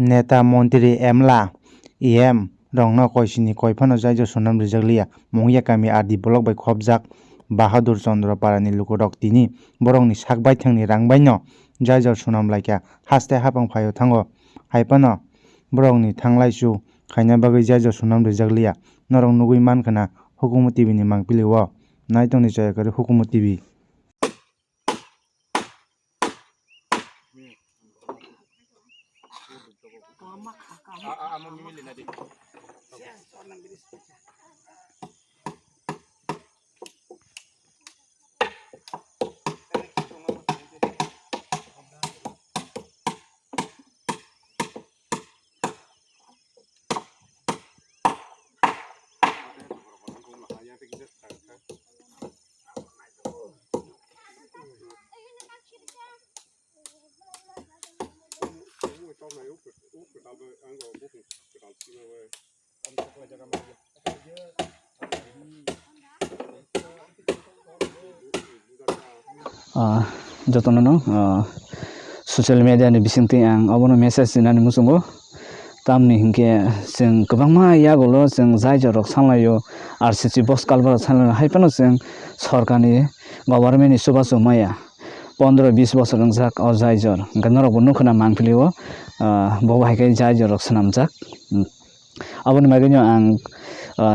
neta montri emla em rongno koisini koiphano jaijo sonam rijakliya mongya kami adi block bai khopjak Bahadur Chandra Parani lukurok tini borongni sakbai thangni rangbaino jaijo sonam laikya haste hapang phayo thango haipano borongni thanglaichu khaina bagui jaijo sonam rijakliya norong nugui mankana Hukumu TV ni mangpiliwo naitongni jayakari Hukumu TV. Jotono social media ni bisingti ang abono message sinani musungo tamni hingke sing kwbangma yagolo sing jaijorok sanlayo RCC box kalbar sanlayo haipano sing sorkani government ni subaso maya 15-20 bosor rongjak o jaijor ganarok nukhna mangpiliwo bo haike jaijorok swnamjak aboni magenyo ang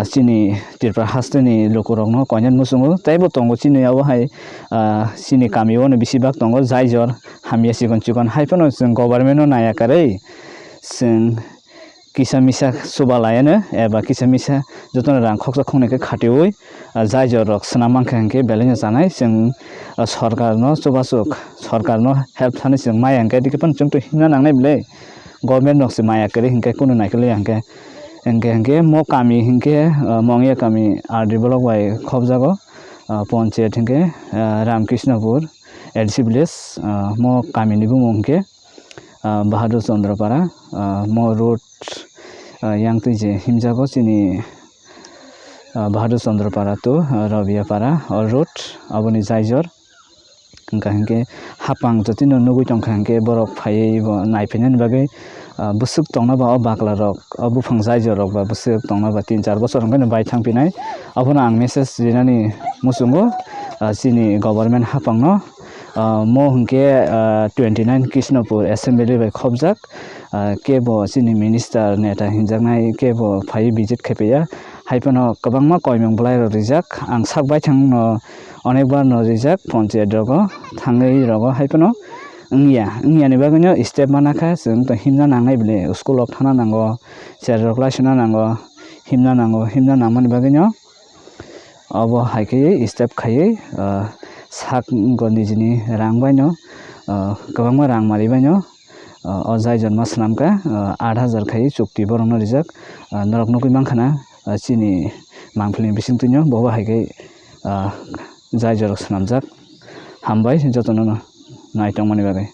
chini tirpra hasteni lokorokno koinyan musungo taibo tongo chini abo hai chini kamio no bisibak tongo jaijor hamia sikon chikon haipano sing government no nayakare sing kisa misa subalayane eba kisa misa jotona rang khoksa khongneke khatioi jaijorok snamangkha hingke belenya janai sing sarkarno subasuk sarkarno help thani sing mai hingke dikepon chungto himna nangnai bele government nok se maya kare hingke kuno naikle hingke hingke mo kami hingke mongya kami RD block bai khobjago panchayat hingke Ramkrishnapur LC village mo kami ni bumung hingke Bahadur Chandra Para mo road yang tuje himjago chini Bahadur Chandra Para to Rabia Para road aboni jaijor hingka hingke hapang jotino nugui tongkha hingke borok phaiye naiphainani bagui busuk tongna ba bakla rok bufang jaijorok ba busuk tongna ba 3-4 bosor hingke bai thangpinai abono ang message rinani musungo chini government hapangno mo hingke 29 Krishnapur assembly bai khobjak kebo chini minister neta hinjaknai kebo phai visit khepeya haipano kwbangma koimong blai rok rijak ang sakbai thangno onekbar no rijak panchayat rogo thangai rogo haipano ngya ni bagino step manakha sing to himna nangnai bele school of thana nango cherok laisna nango himna nangmani bagino abo haike step khaiye sak goni jini rangbaino kwbangma rang maribaino o jaijor ma swnamka 8000 khaiye chukti borokno rijak norok nugui mangkhana chini mangpilni bisingtinyo bobo haike jaijorok swnamjak hambai jotono naitongmani bagai